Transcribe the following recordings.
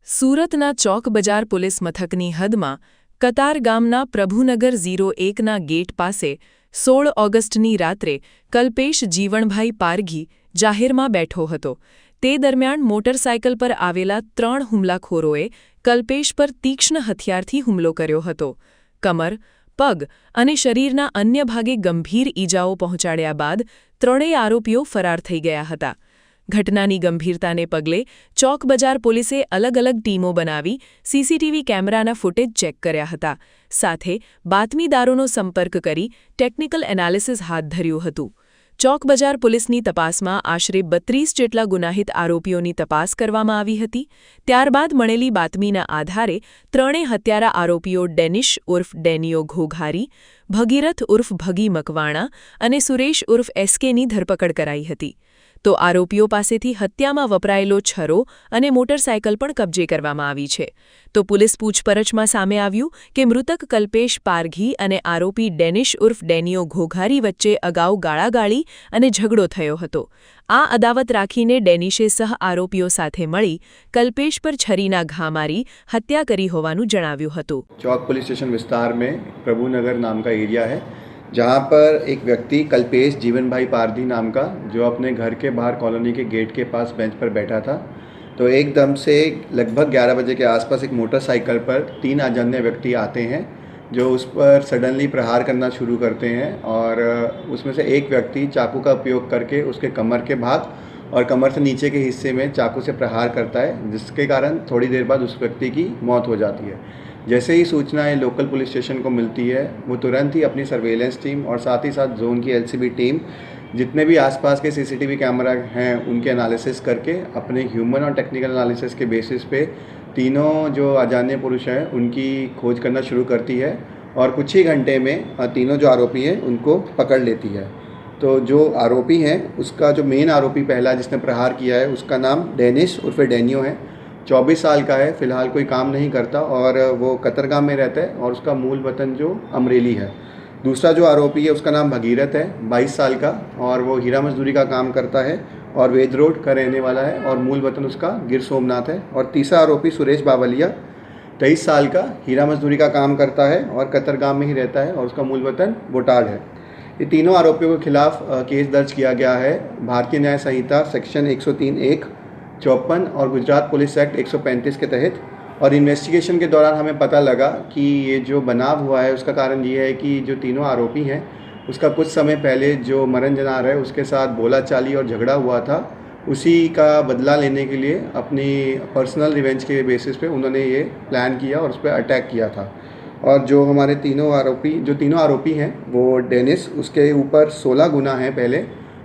સુરતના ચોક બજાર પોલીસ મથકની હદમાં કતાર ગામના પ્રભુનગર 01ના ગેટ પાસે 16 ઓગસ્ટની રાત્રે કલ્પેશ જીવણભાઈ પારઘી જાહેરમાં બેઠો હતો. તે દરમિયાન મોટરસાયકલ પર આવેલા 3 હુમલાખોરોએ કલ્પેશ પર તીક્ષ્ણ હથિયારથી હુમલો કર્યો હતો. કમર, પગ અને શરીરના અન્ય ભાગે ગંભીર ઈજાઓ પહોંચાડ્યા બાદ ત્રણેય આરોપીઓ ફરાર થઈ ગયા હતા. ઘટનાની ગંભીરતાને પગલે ચોક બજાર પોલીસે અલગ અલગ ટીમો બનાવી સીસીટીવી કેમેરાના ફૂટેજ ચેક કર્યા હતા. સાથે બાતમીદારોનો સંપર્ક કરી ટેકનિકલ એનાલિસિસ હાથ ધર્યું હતું. ચોક બજાર પોલીસની તપાસમાં આશરે 32 જેટલા ગુનાહિત આરોપીઓની તપાસ કરવામાં આવી હતી. ત્યારબાદ મળેલી બાતમીના આધારે ત્રણેય હત્યારા આરોપીઓ ડેનિશ ઉર્ફ ડેનિયો ઘોઘારી, ભગીરથ ઉર્ફ ભગી મકવાણા અને સુરેશ ઉર્ફ એસકેની ધરપકડ કરાઈ હતી. તો આરોપીઓ પાસેથી હત્યામાં વપરાયેલો છરો અને મોટરસાયકલ પણ કબજે કરવામાં આવી છે. તો પોલીસ પૂછપરછમાં સામે આવ્યું કે મૃતક કલ્પેશ પારઘી અને આરોપી ડેનિશ ઉર્ફ ડેનિયો ઘોઘારી વચ્ચે અગાઉ ગાળાગાળી અને ઝઘડો થયો હતો. આ અદાવત રાખીને ડેનિશે સહ આરોપીઓ સાથે મળી કલ્પેશ પર છરીના ઘા મારી હત્યા કરી હોવાનું જણાવ્યું હતું. चौक पुलिस स्टेशन विस्तार में प्रभुनगर नाम का एरिया है, जहाँ पर एक व्यक्ति कल्पेश जीवनभाई पारधी नाम का, जो अपने घर के बाहर कॉलोनी के गेट के पास बेंच पर बैठा था, तो एकदम से लगभग 11 बजे के आसपास एक मोटरसाइकिल पर 3 अजान्य व्यक्ति आते हैं, जो उस पर सडनली प्रहार करना शुरू करते हैं. और उसमें से एक व्यक्ति चाकू का उपयोग करके उसके कमर के भाग और कमर से नीचे के हिस्से में चाकू से प्रहार करता है, जिसके कारण थोड़ी देर बाद उस व्यक्ति की मौत हो जाती है. जैसे ही सूचनाएं लोकल पुलिस स्टेशन को मिलती है, वो तुरंत ही अपनी सर्वेलेंस टीम और साथ ही साथ जोन की एलसीबी टीम, जितने भी आसपास के सीसीटीवी कैमरा हैं उनके एनालिसिस करके अपने ह्यूमन और टेक्निकल एनालिसिस के बेसिस पे तीनों जो अजान्य पुरुष हैं उनकी खोज करना शुरू करती है और कुछ ही घंटे में तीनों जो आरोपी हैं उनको पकड़ लेती है. तो जो आरोपी हैं उसका जो मेन आरोपी पहला जिसने प्रहार किया है उसका नाम डेनिश उर्फ डेनियो है. 24 साल का है, फ़िलहाल कोई काम नहीं करता और वो कतरगाम में रहता है और उसका मूल वतन जो अमरेली है. दूसरा जो आरोपी है उसका नाम भगीरथ है, 22 साल का, और वो हीरा मजदूरी का काम करता है और वेद रोड का रहने वाला है और मूल वतन उसका गिर सोमनाथ है. और तीसरा आरोपी सुरेश बावलिया, 23 साल का, हीरा मजदूरी का काम करता है और कतरगाम में ही रहता है और उसका मूल वतन बोटाड है. ये तीनों आरोपियों के खिलाफ केस दर्ज किया गया है भारतीय न्याय संहिता सेक्शन 103(1), 54 और गुजरात पुलिस एक्ट 135 के तहत. और इन्वेस्टिगेशन के दौरान हमें पता लगा कि ये जो बनाव हुआ है उसका कारण ये है कि जो तीनों आरोपी हैं उसका कुछ समय पहले जो मरण जनार है उसके साथ बोलाचाली और झगड़ा हुआ था, उसी का बदला लेने के लिए अपनी पर्सनल रिवेंज के बेसिस पे उन्होंने ये प्लान किया और उस पर अटैक किया था. और जो हमारे तीनों आरोपी हैं वो डेनिस, उसके ऊपर 16 गुना हैं पहले,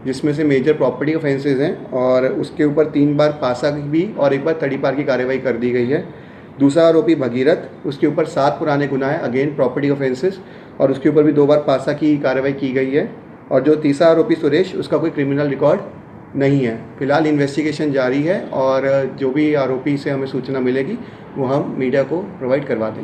जिसमें से मेजर प्रॉपर्टी ऑफेंसेस हैं और उसके ऊपर 3 बार पासा की भी और 1 बार तड़ीपार की कार्रवाई कर दी गई है. दूसरा आरोपी भगीरथ, उसके ऊपर 7 पुराने गुनाह हैं, अगेन प्रॉपर्टी ऑफेंसेस, और उसके ऊपर भी 2 बार पासा की कार्रवाई की गई है. और जो तीसरा आरोपी सुरेश, उसका कोई क्रिमिनल रिकॉर्ड नहीं है. फिलहाल इन्वेस्टिगेशन जारी है और जो भी आरोपी से हमें सूचना मिलेगी वो हम मीडिया को प्रोवाइड करवा देंगे.